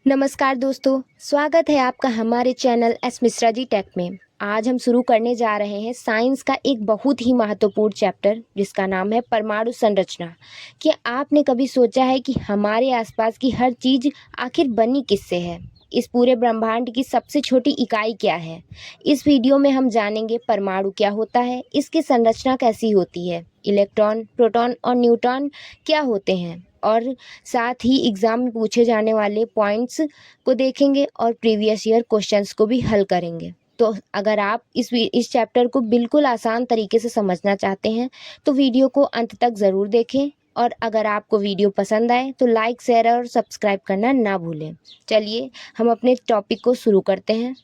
नमस्कार दोस्तों, स्वागत है आपका हमारे channel S Mishra ji take में। आज हम शुरू करने जा रहे हैं साइंस का एक बहुत ही महत्वपूर्ण चैप्टर जिसका नाम है परमाणु संरचना। क्या आपने कभी सोचा है कि हमारे आसपास की हर चीज़ आखिर बनी किससे है? इस पूरे ब्रह्मांड की सबसे छोटी इकाई क्या है? इस वीडियो में हम जानेंगे परमाणु क्या होता है, इसकी संरचना कैसी होती है, इलेक्ट्रॉन, प्रोटॉन और न्यूट्रॉन क्या होते हैं, और साथ ही एग्ज़ाम में पूछे जाने वाले पॉइंट्स को देखेंगे और प्रीवियस ईयर क्वेश्चंस को भी हल करेंगे। तो अगर आप इस चैप्टर को बिल्कुल आसान तरीके से समझना चाहते हैं तो वीडियो को अंत तक ज़रूर देखें, और अगर आपको वीडियो पसंद आए तो लाइक, शेयर और सब्सक्राइब करना ना भूलें। चलिए हम अपने टॉपिक को शुरू करते हैं।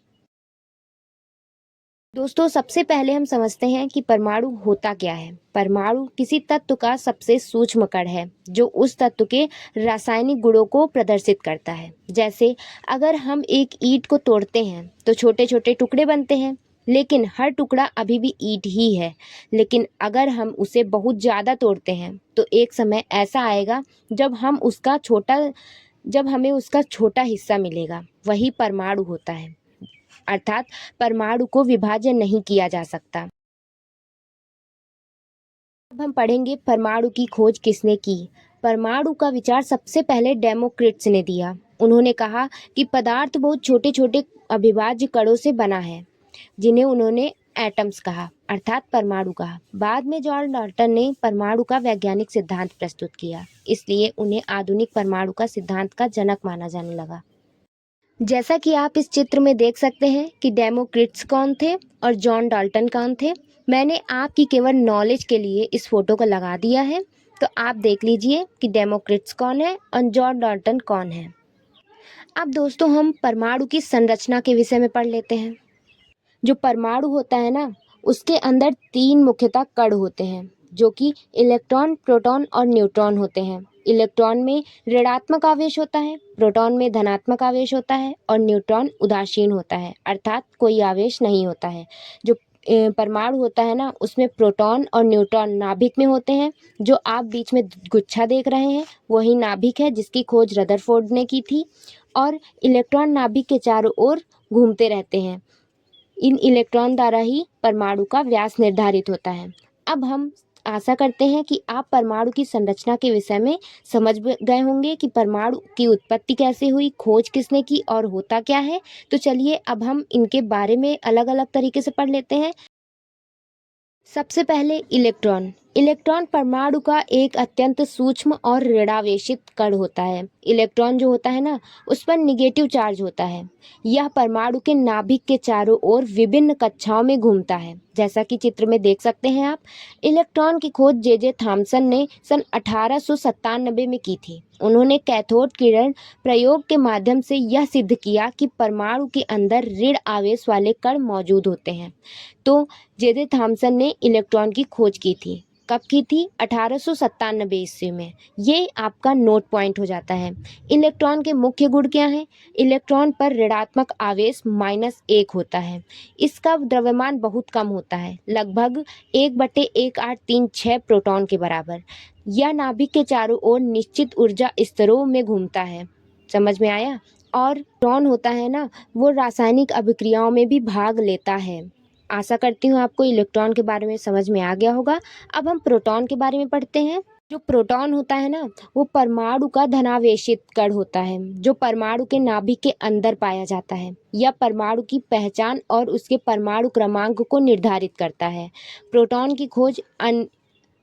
दोस्तों, सबसे पहले हम समझते हैं कि परमाणु होता क्या है। परमाणु किसी तत्व का सबसे सूक्ष्म कण है जो उस तत्व के रासायनिक गुणों को प्रदर्शित करता है। जैसे अगर हम एक ईंट को तोड़ते हैं तो छोटे छोटे टुकड़े बनते हैं, लेकिन हर टुकड़ा अभी भी ईंट ही है। लेकिन अगर हम उसे बहुत ज़्यादा तोड़ते हैं तो एक समय ऐसा आएगा जब हमें उसका छोटा हिस्सा मिलेगा। वही परमाणु होता है, अर्थात परमाणु को विभाजन नहीं किया जा सकता। अब हम पढ़ेंगे परमाणु की खोज किसने की। परमाणु का विचार सबसे पहले डेमोक्रिटस ने दिया। उन्होंने कहा कि पदार्थ बहुत छोटे छोटे अविभाज्य कणों से बना है, जिन्हें उन्होंने एटम्स कहा, अर्थात परमाणु कहा। बाद में जॉन डाल्टन ने परमाणु का वैज्ञानिक सिद्धांत प्रस्तुत किया, इसलिए उन्हें आधुनिक परमाणु का सिद्धांत का जनक माना जाने लगा। जैसा कि आप इस चित्र में देख सकते हैं कि डेमोक्रिट्स कौन थे और जॉन डाल्टन कौन थे। मैंने आपकी केवल नॉलेज के लिए इस फोटो को लगा दिया है, तो आप देख लीजिए कि डेमोक्रिट्स कौन है और जॉन डाल्टन कौन है। अब दोस्तों, हम परमाणु की संरचना के विषय में पढ़ लेते हैं। जो परमाणु होता है ना, उसके अंदर तीन मुख्यतः कण होते हैं, जो कि इलेक्ट्रॉन, प्रोटॉन और न्यूट्रॉन होते हैं। इलेक्ट्रॉन में ऋणात्मक आवेश होता है, प्रोटॉन में धनात्मक आवेश होता है और न्यूट्रॉन उदासीन होता है, अर्थात कोई आवेश नहीं होता है। जो परमाणु होता है ना, उसमें प्रोटॉन और न्यूट्रॉन नाभिक में होते हैं। जो आप बीच में गुच्छा देख रहे हैं वही नाभिक है, जिसकी खोज रदरफोर्ड ने की थी। और इलेक्ट्रॉन नाभिक के चारों ओर घूमते रहते हैं। इन इलेक्ट्रॉन द्वारा ही परमाणु का व्यास निर्धारित होता है। अब हम आशा करते हैं कि आप परमाणु की संरचना के विषय में समझ गए होंगे कि परमाणु की उत्पत्ति कैसे हुई, खोज किसने की और होता क्या है। तो चलिए अब हम इनके बारे में अलग अलग तरीके से पढ़ लेते हैं। सबसे पहले इलेक्ट्रॉन। इलेक्ट्रॉन परमाणु का एक अत्यंत सूक्ष्म और ऋणावेशित कण होता है। इलेक्ट्रॉन जो होता है ना, उस पर निगेटिव चार्ज होता है। यह परमाणु के नाभिक के चारों ओर विभिन्न कक्षाओं में घूमता है, जैसा कि चित्र में देख सकते हैं आप। इलेक्ट्रॉन की खोज जे थॉमसन ने सन 1897 में की थी। उन्होंने कैथोड किरण प्रयोग के माध्यम से यह सिद्ध किया कि परमाणु के अंदर ऋण आवेश वाले कण मौजूद होते हैं। तो जे थॉमसन ने इलेक्ट्रॉन की खोज की थी। कब की थी? 1897 ईस्वी में। ये आपका नोट पॉइंट हो जाता है। इलेक्ट्रॉन के मुख्य गुण क्या हैं? इलेक्ट्रॉन पर ऋणात्मक आवेश -1 होता है। इसका द्रव्यमान बहुत कम होता है, लगभग 1/1836 प्रोटॉन के बराबर। यह नाभिक के चारों ओर निश्चित ऊर्जा स्तरों में घूमता है। समझ में आया? और प्रोटॉन होता है ना, वो रासायनिक अभिक्रियाओं में भी भाग लेता है। आशा करती हूँ आपको इलेक्ट्रॉन के बारे में समझ में आ गया होगा। अब हम प्रोटॉन के बारे में पढ़ते हैं। जो प्रोटॉन होता है ना, वो परमाणु का धनावेशित कण होता है, जो परमाणु के नाभिक के अंदर पाया जाता है। यह परमाणु की पहचान और उसके परमाणु क्रमांक को निर्धारित करता है। प्रोटॉन की खोज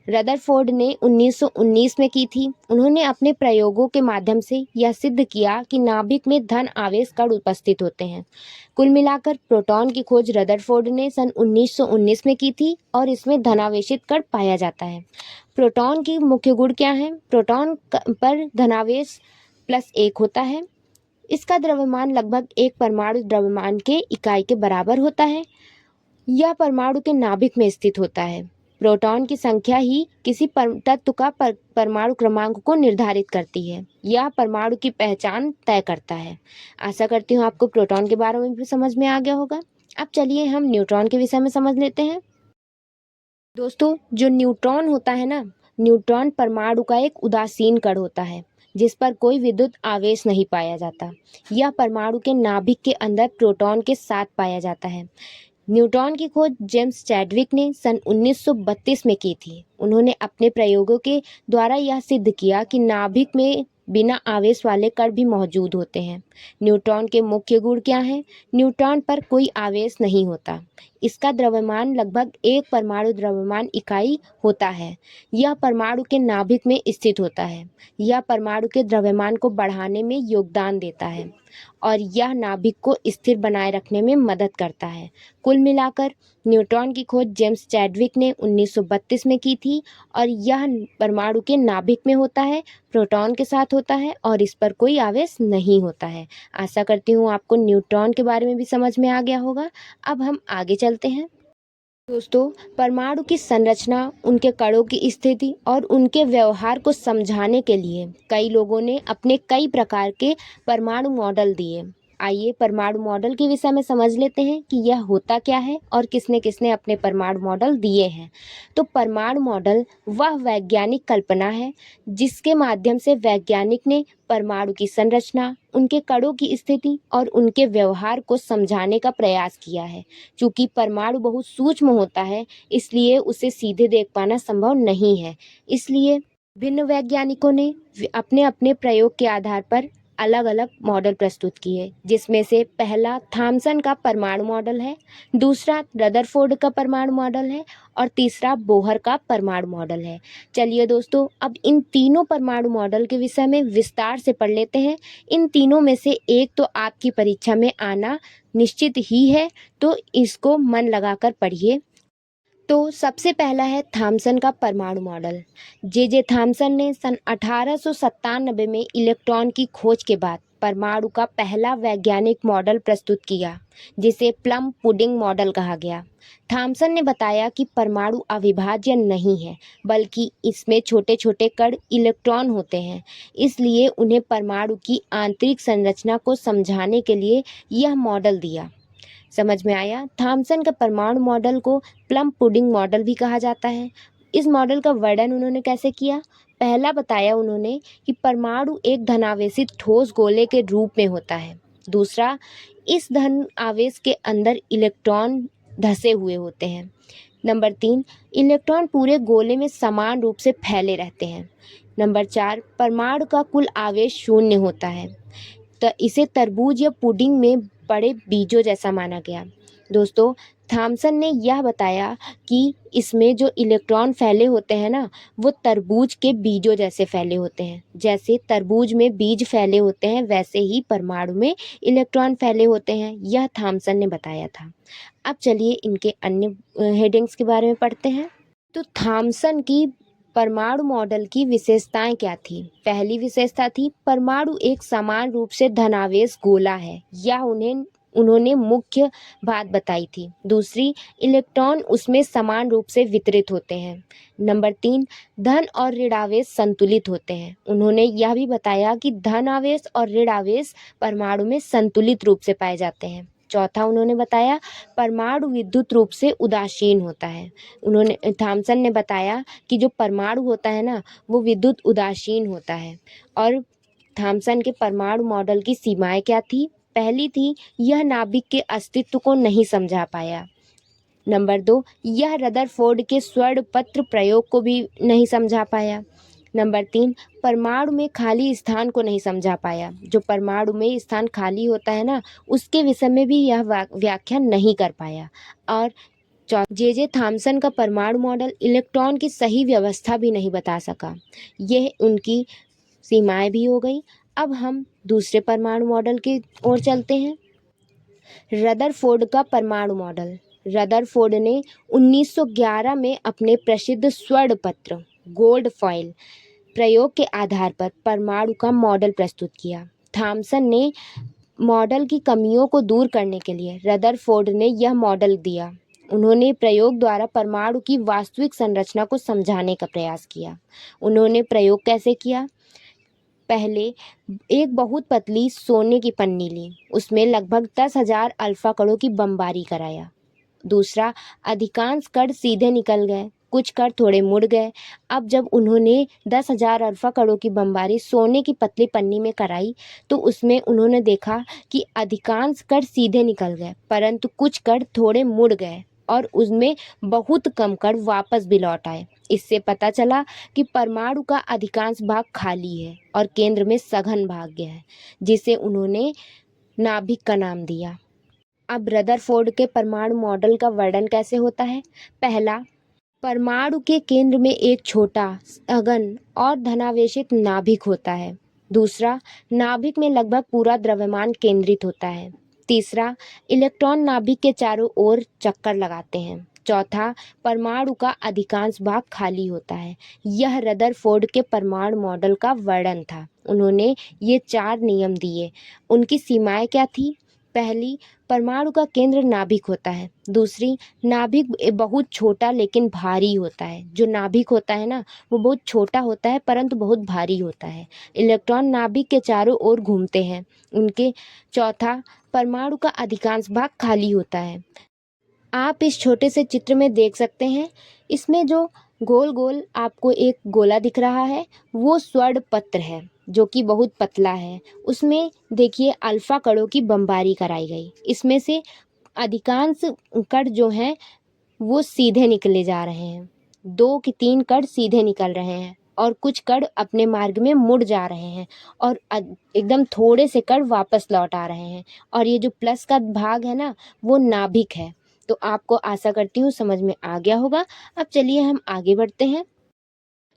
रदरफोर्ड ने 1919 में की थी। उन्होंने अपने प्रयोगों के माध्यम से यह सिद्ध किया कि नाभिक में धन आवेश कण उपस्थित होते हैं। कुल मिलाकर प्रोटॉन की खोज रदरफोर्ड ने सन 1919 में की थी और इसमें धनावेशित कण पाया जाता है। प्रोटॉन की मुख्य गुण क्या है? प्रोटॉन पर धनावेश +1 होता है। इसका द्रव्यमान लगभग एक परमाणु द्रव्यमान के इकाई के बराबर होता है। यह परमाणु के नाभिक में स्थित होता है। प्रोटॉन की संख्या ही किसी तत्व का परमाणु क्रमांक को निर्धारित करती है। यह परमाणु की पहचान तय करता है। आशा करती हूँ आपको प्रोटॉन के बारे में भी समझ में आ गया होगा। अब चलिए हम न्यूट्रॉन के विषय में समझ लेते हैं। दोस्तों, जो न्यूट्रॉन होता है ना, न्यूट्रॉन परमाणु का एक उदासीन कण होता है। जिस पर कोई विद्युत आवेश नहीं पाया जाता। यह परमाणु के नाभिक के अंदर प्रोटॉन के साथ पाया जाता है। न्यूट्रॉन की खोज जेम्स चैडविक ने सन 1932 में की थी। उन्होंने अपने प्रयोगों के द्वारा यह सिद्ध किया कि नाभिक में बिना आवेश वाले कण भी मौजूद होते हैं। न्यूट्रॉन के मुख्य गुण क्या हैं? न्यूट्रॉन पर कोई आवेश नहीं होता। इसका द्रव्यमान लगभग 1 परमाणु द्रव्यमान इकाई होता है। यह परमाणु के नाभिक में स्थित होता है। यह परमाणु के द्रव्यमान को बढ़ाने में योगदान देता है और यह नाभिक को स्थिर बनाए रखने में मदद करता है। कुल मिलाकर न्यूट्रॉन की खोज जेम्स चैडविक ने 1932 में की थी और यह परमाणु के नाभिक में होता है, प्रोटॉन के साथ होता है और इस पर कोई आवेश नहीं होता है। आशा करती हूँ आपको न्यूट्रॉन के बारे में भी समझ में आ गया होगा। अब हम आगे चलते हैं। दोस्तों, परमाणु की संरचना, उनके कणों की स्थिति और उनके व्यवहार को समझाने के लिए कई लोगों ने अपने कई प्रकार के परमाणु मॉडल दिए। आइए परमाणु मॉडल के विषय में समझ लेते हैं कि यह होता क्या है और किसने किसने अपने परमाणु मॉडल दिए हैं। तो परमाणु मॉडल वह वैज्ञानिक कल्पना है जिसके माध्यम से वैज्ञानिक ने परमाणु की संरचना, उनके कणों की स्थिति और उनके व्यवहार को समझाने का प्रयास किया है। चूँकि परमाणु बहुत सूक्ष्म होता है, इसलिए उसे सीधे देख पाना संभव नहीं है। इसलिए भिन्न वैज्ञानिकों ने अपने अपने प्रयोग के आधार पर अलग अलग मॉडल प्रस्तुत किए, जिसमें से पहला थॉमसन का परमाणु मॉडल है, दूसरा रदरफोर्ड का परमाणु मॉडल है और तीसरा बोहर का परमाणु मॉडल है। चलिए दोस्तों, अब इन तीनों परमाणु मॉडल के विषय में विस्तार से पढ़ लेते हैं। इन तीनों में से एक तो आपकी परीक्षा में आना निश्चित ही है, तो इसको मन लगाकर पढ़िए। तो सबसे पहला है थॉमसन का परमाणु मॉडल। जे थॉमसन ने सन 1897 में इलेक्ट्रॉन की खोज के बाद परमाणु का पहला वैज्ञानिक मॉडल प्रस्तुत किया, जिसे प्लम पुडिंग मॉडल कहा गया। थॉमसन ने बताया कि परमाणु अविभाज्य नहीं है, बल्कि इसमें छोटे छोटे कण इलेक्ट्रॉन होते हैं। इसलिए उन्हें परमाणु की आंतरिक संरचना को समझाने के लिए यह मॉडल दिया। समझ में आया? थॉमसन का परमाणु मॉडल को प्लम पुडिंग मॉडल भी कहा जाता है। इस मॉडल का वर्णन उन्होंने कैसे किया? पहला बताया उन्होंने कि परमाणु एक धनावेशित ठोस गोले के रूप में होता है। दूसरा, इस धन आवेश के अंदर इलेक्ट्रॉन धसे हुए होते हैं। नंबर 3, इलेक्ट्रॉन पूरे गोले में समान रूप से फैले रहते हैं। नंबर 4, परमाणु का कुल आवेश शून्य होता है। तो इसे तरबूज या पुडिंग में बड़े बीजों जैसा माना गया। दोस्तों, थॉमसन ने यह बताया कि इसमें जो इलेक्ट्रॉन फैले होते हैं ना, वो तरबूज के बीजों जैसे फैले होते हैं। जैसे तरबूज में बीज फैले होते हैं, वैसे ही परमाणु में इलेक्ट्रॉन फैले होते हैं। यह थॉमसन ने बताया था। अब चलिए इनके अन्य हेडिंग्स के बारे में पढ़ते हैं। तो थॉमसन की परमाणु मॉडल की विशेषताएं क्या थी? पहली विशेषता थी परमाणु एक समान रूप से धनावेश गोला है। यह उन्होंने मुख्य बात बताई थी। दूसरी, इलेक्ट्रॉन उसमें समान रूप से वितरित होते हैं। नंबर 3, धन और ऋण आवेश संतुलित होते हैं। उन्होंने यह भी बताया कि धन आवेश और ऋण आवेश परमाणु में संतुलित रूप से पाए जाते हैं। चौथा, उन्होंने बताया परमाणु विद्युत रूप से उदासीन होता है। थॉमसन ने बताया कि जो परमाणु होता है ना, वो विद्युत उदासीन होता है। और थॉमसन के परमाणु मॉडल की सीमाएं क्या थी? पहली थी, यह नाभिक के अस्तित्व को नहीं समझा पाया। नंबर 2, यह रदरफोर्ड के स्वर्ण पत्र प्रयोग को भी नहीं समझा पाया। नंबर 3, परमाणु में खाली स्थान को नहीं समझा पाया। जो परमाणु में स्थान खाली होता है ना, उसके विषय में भी यह व्याख्या नहीं कर पाया। और जे थॉमसन का परमाणु मॉडल इलेक्ट्रॉन की सही व्यवस्था भी नहीं बता सका। यह उनकी सीमाएं भी हो गई। अब हम दूसरे परमाणु मॉडल की ओर चलते हैं। रदरफोर्ड का परमाणु मॉडल। रदरफोर्ड ने 1911 में अपने प्रसिद्ध स्वर्ण पत्र गोल्ड फॉइल प्रयोग के आधार पर परमाणु का मॉडल प्रस्तुत किया। थॉमसन ने मॉडल की कमियों को दूर करने के लिए रदरफोर्ड ने यह मॉडल दिया। उन्होंने प्रयोग द्वारा परमाणु की वास्तविक संरचना को समझाने का प्रयास किया। उन्होंने प्रयोग कैसे किया? पहले एक बहुत पतली सोने की पन्नी ली, उसमें लगभग 10,000 अल्फा कणों की बमबारी कराया। दूसरा, अधिकांश कण सीधे निकल गए। कुछ कण थोड़े मुड़ गए। अब जब उन्होंने 10,000 अल्फा कणों की बमबारी सोने की पतली पन्नी में कराई तो उसमें उन्होंने देखा कि अधिकांश कण सीधे निकल गए, परंतु कुछ कण थोड़े मुड़ गए और उसमें बहुत कम कण वापस भी लौट आए। इससे पता चला कि परमाणु का अधिकांश भाग खाली है और केंद्र में सघन भाग है, जिसे उन्होंने नाभिक का नाम दिया। अब रदरफोर्ड के परमाणु मॉडल का वर्णन कैसे होता है? पहला, परमाणु के केंद्र में एक छोटा सघन और धनावेशित नाभिक होता है। दूसरा, नाभिक में लगभग पूरा द्रव्यमान केंद्रित होता है। तीसरा, इलेक्ट्रॉन नाभिक के चारों ओर चक्कर लगाते हैं। चौथा, परमाणु का अधिकांश भाग खाली होता है। यह रदरफोर्ड के परमाणु मॉडल का वर्णन था। उन्होंने ये 4 नियम दिए। उनकी सीमाएं क्या थी? पहली, परमाणु का केंद्र नाभिक होता है। दूसरी, नाभिक बहुत छोटा लेकिन भारी होता है। जो नाभिक होता है ना, वो बहुत छोटा होता है परंतु बहुत भारी होता है। इलेक्ट्रॉन नाभिक के चारों ओर घूमते हैं। उनके चौथा, परमाणु का अधिकांश भाग खाली होता है। आप इस छोटे से चित्र में देख सकते हैं, इसमें जो गोल गोल आपको एक गोला दिख रहा है वो स्वर्ण पत्र है, जो कि बहुत पतला है। उसमें देखिए अल्फा कणों की बमबारी कराई गई। इसमें से अधिकांश कण जो हैं वो सीधे निकले जा रहे हैं। 2 की 3 कण सीधे निकल रहे हैं और कुछ कण अपने मार्ग में मुड़ जा रहे हैं और एकदम थोड़े से कण वापस लौट आ रहे हैं। और ये जो प्लस का भाग है ना, वो नाभिक है। तो आपको आशा करती हूँ समझ में आ गया होगा। अब चलिए हम आगे बढ़ते हैं।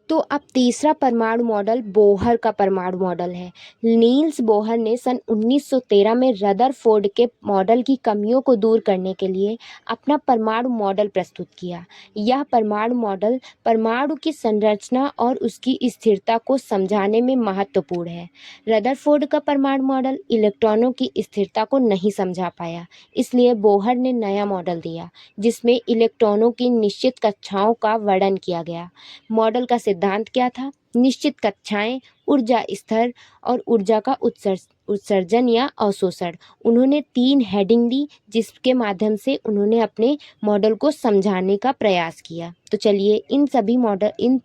तो अब तीसरा परमाणु मॉडल बोहर का परमाणु मॉडल है। नील्स बोहर ने सन 1913 में रदरफोर्ड के मॉडल की कमियों को दूर करने के लिए अपना परमाणु मॉडल प्रस्तुत किया। यह परमाणु मॉडल परमाणु की संरचना और उसकी स्थिरता को समझाने में महत्वपूर्ण है। रदरफोर्ड का परमाणु मॉडल इलेक्ट्रॉनों की स्थिरता को नहीं समझा पाया, इसलिए बोहर ने नया मॉडल दिया जिसमें इलेक्ट्रॉनों की निश्चित कक्षाओं का वर्णन किया गया। मॉडल का सिद्धांत क्या था? निश्चित कक्षाएं, ऊर्जा स्तर और ऊर्जा का उत्सर्जन या अवशोषण। उन्होंने 3 हेडिंग दी जिसके माध्यम से उन्होंने अपने मॉडल को समझाने का प्रयास किया। तो चलिए इन सभी मॉडल इन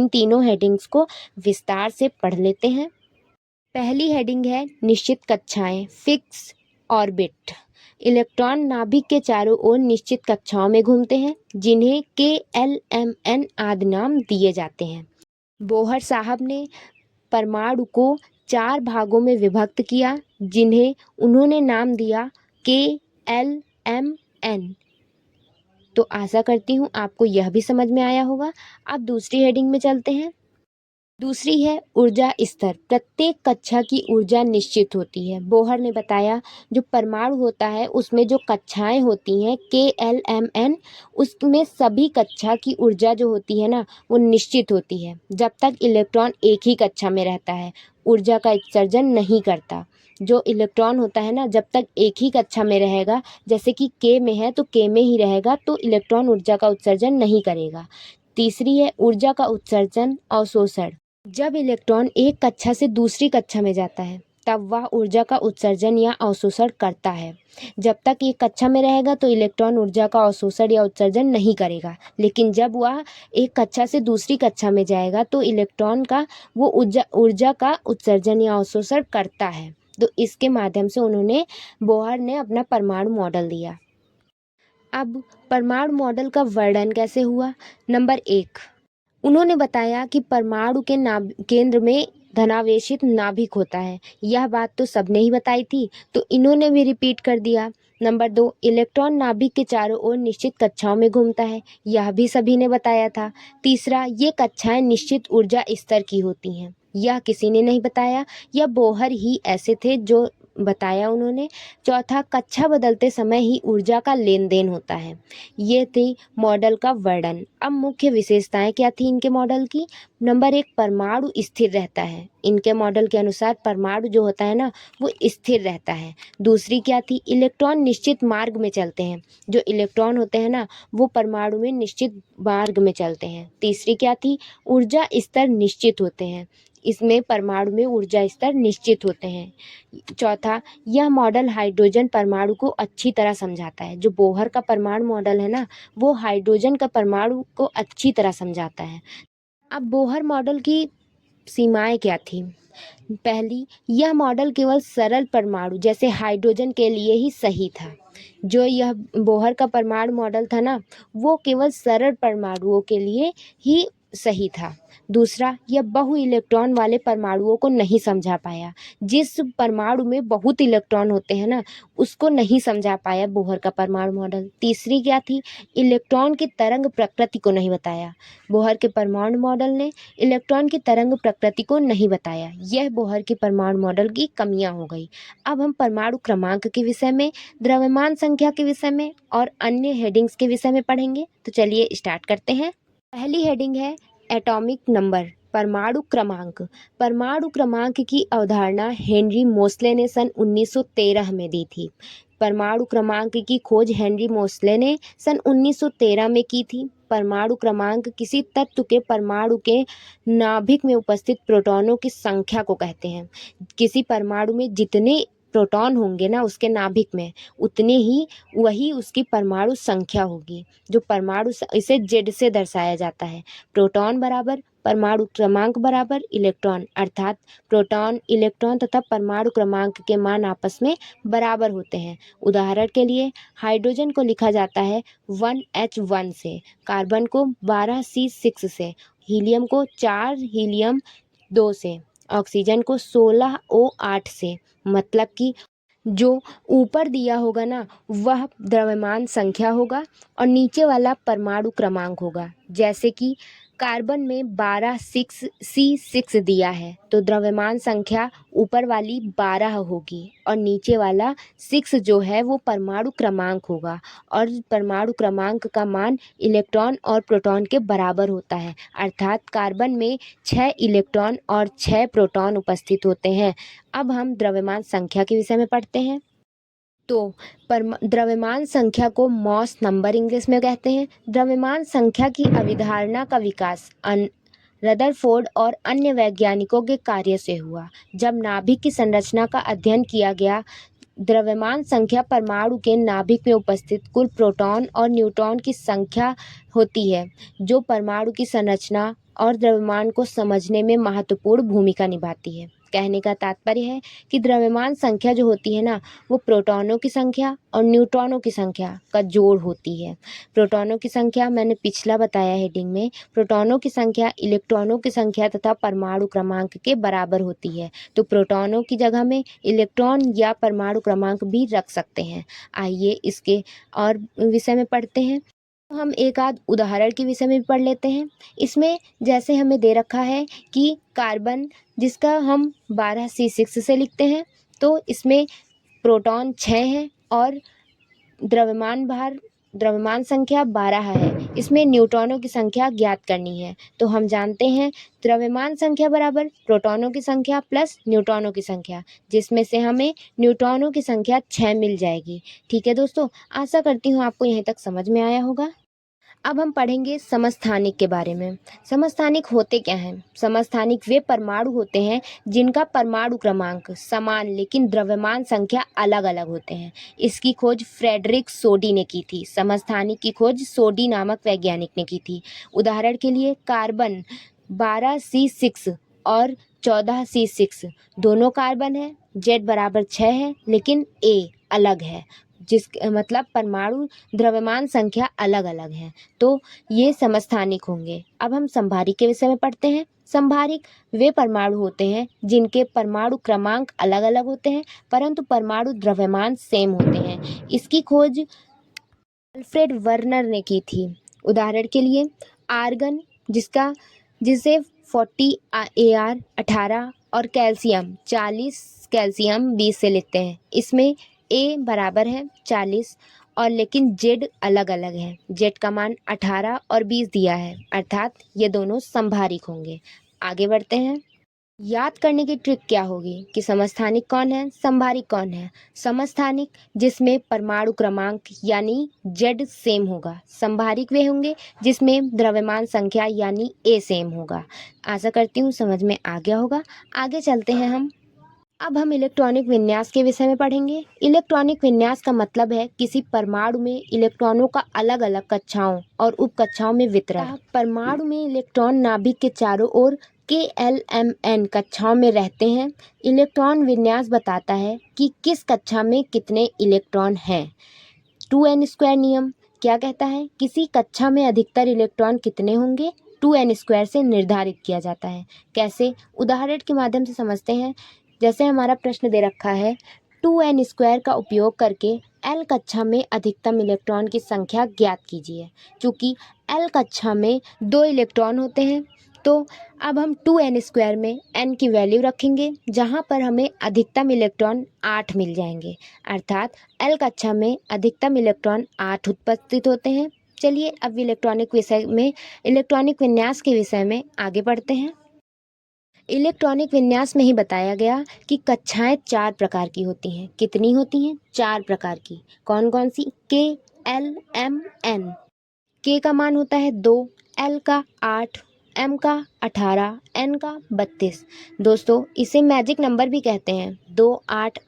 तीनों हेडिंग्स को विस्तार से पढ़ लेते हैं। पहली हेडिंग है निश्चित कक्षाएं, फिक्स ऑर्बिट। इलेक्ट्रॉन नाभिक के चारों ओर निश्चित कक्षाओं में घूमते हैं जिन्हें KLMN आदि नाम दिए जाते हैं। बोहर साहब ने परमाणु को 4 भागों में विभक्त किया जिन्हें उन्होंने नाम दिया KLMN। तो आशा करती हूँ आपको यह भी समझ में आया होगा। अब दूसरी हेडिंग में चलते हैं। दूसरी है ऊर्जा स्तर। प्रत्येक कक्षा की ऊर्जा निश्चित होती है। बोहर ने बताया जो परमाणु होता है उसमें जो कक्षाएं होती हैं KLMN, उसमें सभी कक्षा की ऊर्जा जो होती है ना वो निश्चित होती है। जब तक इलेक्ट्रॉन एक ही कक्षा में रहता है ऊर्जा का उत्सर्जन नहीं करता। जो इलेक्ट्रॉन होता है ना, जब तक एक ही कक्षा में रहेगा, जैसे कि K में है तो K में ही रहेगा, तो इलेक्ट्रॉन ऊर्जा का उत्सर्जन नहीं करेगा। तीसरी है ऊर्जा का उत्सर्जन अवशोषण। जब इलेक्ट्रॉन एक कक्षा से दूसरी कक्षा में जाता है तब वह ऊर्जा का उत्सर्जन या अवशोषण करता है। जब तक एक कक्षा में रहेगा तो इलेक्ट्रॉन ऊर्जा का अवशोषण या उत्सर्जन नहीं करेगा, लेकिन जब वह एक कक्षा से दूसरी कक्षा में जाएगा तो इलेक्ट्रॉन का वो ऊर्जा का उत्सर्जन या अवशोषण करता है। तो इसके माध्यम से बोहर ने अपना परमाणु मॉडल दिया। अब परमाणु मॉडल का वर्णन कैसे हुआ? नंबर 1, उन्होंने बताया कि परमाणु के केंद्र में धनावेशित नाभिक होता है। यह बात तो सबने ही बताई थी, तो इन्होंने भी रिपीट कर दिया। नंबर 2, इलेक्ट्रॉन नाभिक के चारों ओर निश्चित कक्षाओं में घूमता है। यह भी सभी ने बताया था। तीसरा, ये कक्षाएं निश्चित ऊर्जा स्तर की होती हैं। यह किसी ने नहीं बताया, यह बोहर ही ऐसे थे जो बताया उन्होंने। चौथा, कक्षा बदलते समय ही ऊर्जा का लेन देन होता है। ये थी मॉडल का वर्णन। अब मुख्य विशेषताएं क्या थी इनके मॉडल की? नंबर 1, परमाणु स्थिर रहता है। इनके मॉडल के अनुसार परमाणु जो होता है ना वो स्थिर रहता है। दूसरी क्या थी? इलेक्ट्रॉन निश्चित मार्ग में चलते हैं। जो इलेक्ट्रॉन होते हैं ना वो परमाणु में निश्चित मार्ग में चलते हैं। तीसरी क्या थी? ऊर्जा स्तर निश्चित होते हैं। इसमें परमाणु में ऊर्जा स्तर निश्चित होते हैं। चौथा था यह मॉडल हाइड्रोजन परमाणु को अच्छी तरह समझाता है। जो बोहर का परमाणु मॉडल है ना, वो हाइड्रोजन का परमाणु को अच्छी तरह समझाता है। अब बोहर मॉडल की सीमाएं क्या थी? पहली, यह मॉडल केवल सरल परमाणु जैसे हाइड्रोजन के लिए ही सही था। जो यह बोहर का परमाणु मॉडल था ना, वो केवल सरल परमाणुओं के लिए ही सही था। दूसरा, यह बहु इलेक्ट्रॉन वाले परमाणुओं को नहीं समझा पाया। जिस परमाणु में बहुत इलेक्ट्रॉन होते हैं ना, उसको नहीं समझा पाया बोहर का परमाणु मॉडल। तीसरी क्या थी? इलेक्ट्रॉन की तरंग प्रकृति को नहीं बताया। बोहर के परमाणु मॉडल ने इलेक्ट्रॉन की तरंग प्रकृति को नहीं बताया। यह बोहर के परमाणु मॉडल की कमियां हो गई। अब हम परमाणु क्रमांक के विषय में, द्रव्यमान संख्या के विषय में और अन्य हेडिंग्स के विषय में पढ़ेंगे। तो चलिए स्टार्ट करते हैं। पहली हेडिंग है एटॉमिक नंबर, परमाणु क्रमांक। परमाणु क्रमांक की अवधारणा हेनरी मोसले ने सन 1913 में दी थी। परमाणु क्रमांक की खोज हेनरी मोसले ने सन 1913 में की थी। परमाणु क्रमांक किसी तत्व के परमाणु के नाभिक में उपस्थित प्रोटॉनों की संख्या को कहते हैं। किसी परमाणु में जितने प्रोटॉन होंगे ना उसके नाभिक में, उतने ही वही उसकी परमाणु संख्या होगी। जो परमाणु इसे जेड से दर्शाया जाता है। प्रोटॉन बराबर परमाणु क्रमांक बराबर इलेक्ट्रॉन, अर्थात प्रोटॉन, इलेक्ट्रॉन तथा परमाणु क्रमांक के मान आपस में बराबर होते हैं। उदाहरण के लिए हाइड्रोजन को लिखा जाता है 1H1 से, कार्बन को 12C6 से, हीलियम को 4 हीलियम 2 से, ऑक्सीजन को 16O8 से। मतलब कि जो ऊपर दिया होगा ना वह द्रव्यमान संख्या होगा और नीचे वाला परमाणु क्रमांक होगा। जैसे कि कार्बन में 12C6 दिया है तो द्रव्यमान संख्या ऊपर वाली 12 होगी और नीचे वाला 6 जो है वो परमाणु क्रमांक होगा। और परमाणु क्रमांक का मान इलेक्ट्रॉन और प्रोटॉन के बराबर होता है, अर्थात कार्बन में 6 इलेक्ट्रॉन और 6 प्रोटॉन उपस्थित होते हैं। अब हम द्रव्यमान संख्या के विषय में पढ़ते हैं। तो द्रव्यमान संख्या को मॉस नंबर इंग्लिश में कहते हैं। द्रव्यमान संख्या की अवधारणा का विकास रदरफोर्ड और अन्य वैज्ञानिकों के कार्य से हुआ। जब नाभिक की संरचना का अध्ययन किया गया, द्रव्यमान संख्या परमाणु के नाभिक में उपस्थित कुल प्रोटॉन और न्यूट्रॉन की संख्या होती है, जो परमाणु की संरचना और द्रव्यमान को समझने में महत्वपूर्ण भूमिका निभाती है। कहने का तात्पर्य है कि द्रव्यमान संख्या जो होती है ना, वो प्रोटॉनों की संख्या और न्यूट्रॉनों की संख्या का जोड़ होती है। प्रोटॉनों की संख्या मैंने पिछला बताया हेडिंग में, प्रोटॉनों की संख्या इलेक्ट्रॉनों की संख्या तथा परमाणु क्रमांक के बराबर होती है। तो प्रोटॉनों की जगह में इलेक्ट्रॉन या परमाणु क्रमांक भी रख सकते हैं। आइए इसके और विषय में पढ़ते हैं। हम एक आध उदाहरण के विषय में भी पढ़ लेते हैं। इसमें जैसे हमें दे रखा है कि कार्बन, जिसका हम 12C6 से लिखते हैं, तो इसमें प्रोटॉन 6 हैं और द्रव्यमान संख्या 12 है। इसमें न्यूट्रॉनों की संख्या ज्ञात करनी है। तो हम जानते हैं द्रव्यमान संख्या बराबर प्रोटॉनों की संख्या प्लस न्यूट्रॉनों की संख्या, जिसमें से हमें न्यूट्रॉनों की संख्या 6 मिल जाएगी। ठीक है दोस्तों, आशा करती हूँ आपको यहीं तक समझ में आया होगा। अब हम पढ़ेंगे समस्थानिक के बारे में। समस्थानिक होते क्या हैं? समस्थानिक वे परमाणु होते हैं जिनका परमाणु क्रमांक समान लेकिन द्रव्यमान संख्या अलग अलग होते हैं। इसकी खोज फ्रेडरिक सोडी ने की थी। समस्थानिक की खोज सोडी नामक वैज्ञानिक ने की थी। उदाहरण के लिए कार्बन 12C6 और 14C6 दोनों कार्बन है, जेड बराबर 6 है लेकिन ए अलग है, जिस मतलब परमाणु द्रव्यमान संख्या अलग अलग है, तो ये समस्थानिक होंगे। अब हम संभारिक के विषय में पढ़ते हैं। संभारिक वे परमाणु होते हैं जिनके परमाणु क्रमांक अलग अलग होते हैं परंतु परमाणु द्रव्यमान सेम होते हैं। इसकी खोज अल्फ्रेड वर्नर ने की थी। उदाहरण के लिए आर्गन, जिसे 40 AR 18 और कैल्शियम 40 कैल्शियम 20 से लिखते हैं। इसमें ए बराबर है 40 और लेकिन जेड अलग अलग है। जेड का मान 18 और 20 दिया है, अर्थात ये दोनों संभारिक होंगे। आगे बढ़ते हैं। याद करने की ट्रिक क्या होगी कि समस्थानिक कौन है, संभारिक कौन है? समस्थानिक जिसमें परमाणु क्रमांक यानी जेड सेम होगा। संभारिक वे होंगे जिसमें द्रव्यमान संख्या यानी ए सेम होगा। आशा करती हूँ समझ में आ गया होगा। आगे चलते हैं हम। अब हम इलेक्ट्रॉनिक विन्यास के विषय में पढ़ेंगे। इलेक्ट्रॉनिक विन्यास का मतलब है किसी परमाणु में इलेक्ट्रॉनों का अलग अलग कक्षाओं और उपकक्षाओं में वितरण। परमाणु में इलेक्ट्रॉन नाभिक के चारों ओर KLMN कक्षाओं में रहते हैं। इलेक्ट्रॉन विन्यास बताता है कि किस कक्षा में कितने इलेक्ट्रॉन हैं। 2n² नियम क्या कहता है? किसी कक्षा में अधिकतर इलेक्ट्रॉन कितने होंगे? 2n² से निर्धारित किया जाता है। कैसे? उदाहरण के माध्यम से समझते हैं। जैसे हमारा प्रश्न दे रखा है, 2n² का उपयोग करके L कक्षा में अधिकतम इलेक्ट्रॉन की संख्या ज्ञात कीजिए। चूँकि L कक्षा में 2 इलेक्ट्रॉन होते हैं, तो अब हम 2n² में n की वैल्यू रखेंगे, जहाँ पर हमें अधिकतम इलेक्ट्रॉन 8 मिल जाएंगे। अर्थात L कक्षा में अधिकतम इलेक्ट्रॉन 8 उपस्थित होते हैं। चलिए अब इलेक्ट्रॉनिक विन्यास के विषय में आगे बढ़ते हैं। इलेक्ट्रॉनिक विन्यास में ही बताया गया कि कक्षाएं 4 प्रकार की होती हैं। कितनी होती हैं? 4 प्रकार की। कौन कौन सी? K, L, M, N। K का मान होता है 2, L का 8, M का 18, N का 32। दोस्तों इसे मैजिक नंबर भी कहते हैं। 2, 8,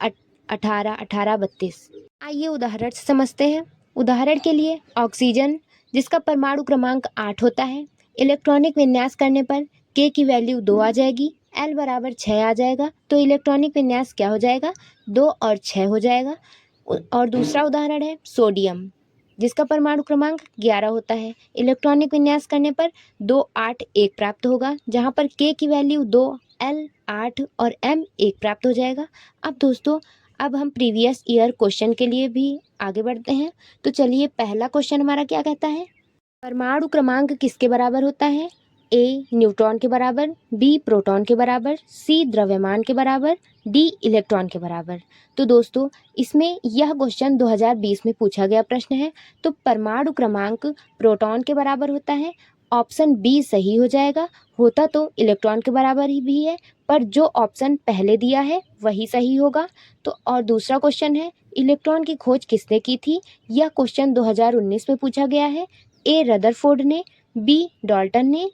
18, 18, 32। आइए उदाहरण से समझते हैं। उदाहरण के लिए ऑक्सीजन, जिसका परमाणु क्रमांक 8 होता है। इलेक्ट्रॉनिक विन्यास करने पर K की वैल्यू 2 आ जाएगी, L बराबर 6 आ जाएगा, तो इलेक्ट्रॉनिक विन्यास क्या हो जाएगा? 2 और 6 हो जाएगा। और दूसरा उदाहरण है सोडियम, जिसका परमाणु क्रमांक 11 होता है। इलेक्ट्रॉनिक विन्यास करने पर 2, 8, 1 प्राप्त होगा, जहाँ पर K की वैल्यू 2, L 8 और M 1 प्राप्त हो जाएगा। अब दोस्तों अब हम प्रीवियस ईयर क्वेश्चन के लिए भी आगे बढ़ते हैं। तो चलिए पहला क्वेश्चन हमारा क्या कहता है? परमाणु क्रमांक किसके बराबर होता है? A न्यूट्रॉन के बराबर, B प्रोटॉन के बराबर, C द्रव्यमान के बराबर, D इलेक्ट्रॉन के बराबर। तो दोस्तों इसमें यह क्वेश्चन 2020 में पूछा गया प्रश्न है। तो परमाणु क्रमांक प्रोटॉन के बराबर होता है। ऑप्शन बी सही हो जाएगा। होता तो इलेक्ट्रॉन के बराबर ही भी है, पर जो ऑप्शन पहले दिया है वही सही होगा। तो और दूसरा क्वेश्चन है, इलेक्ट्रॉन की खोज किसने की थी? यह क्वेश्चन 2019 में पूछा गया है। A रदरफोर्ड ने, B डाल्टन ने,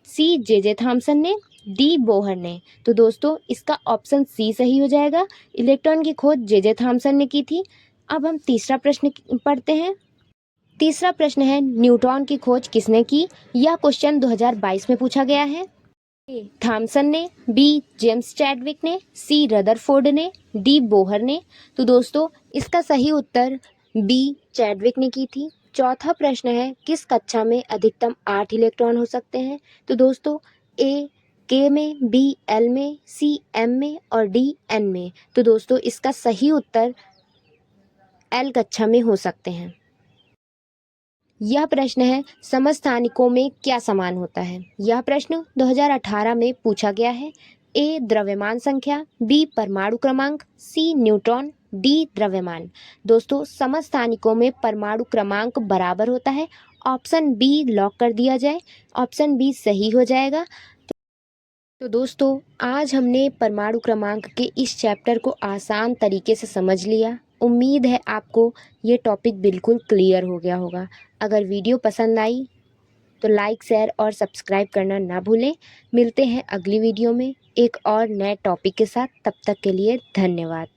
C जे थॉमसन ने, D बोहर ने। तो दोस्तों इसका ऑप्शन सी सही हो जाएगा। इलेक्ट्रॉन की खोज जे थॉमसन ने की थी। अब हम तीसरा प्रश्न पढ़ते हैं। तीसरा प्रश्न है, न्यूट्रॉन की खोज किसने की? यह क्वेश्चन 2022 में पूछा गया है। ए थॉमसन ने, बी जेम्स चैडविक ने, सी रदरफोर्ड ने, डी बोहर ने। तो दोस्तों इसका सही उत्तर बी चैडविक ने की थी। चौथा प्रश्न है, किस कक्षा में अधिकतम 8 इलेक्ट्रॉन हो सकते हैं? तो दोस्तों ए के में, बी एल में, सी एम में और डी एन में। तो दोस्तों इसका सही उत्तर एल कक्षा में हो सकते हैं। यह प्रश्न है, समस्थानिकों में क्या समान होता है? यह प्रश्न 2018 में पूछा गया है। ए द्रव्यमान संख्या, बी परमाणु क्रमांक, सी न्यूट्रॉन, डी द्रव्यमान। दोस्तों समस्थानिकों में परमाणु क्रमांक बराबर होता है। ऑप्शन बी लॉक कर दिया जाए। ऑप्शन बी सही हो जाएगा। तो दोस्तों आज हमने परमाणु क्रमांक के इस चैप्टर को आसान तरीके से समझ लिया। उम्मीद है आपको ये टॉपिक बिल्कुल क्लियर हो गया होगा। अगर वीडियो पसंद आई तो लाइक, शेयर और सब्सक्राइब करना ना भूलें। मिलते हैं अगली वीडियो में एक और नए टॉपिक के साथ। तब तक के लिए धन्यवाद।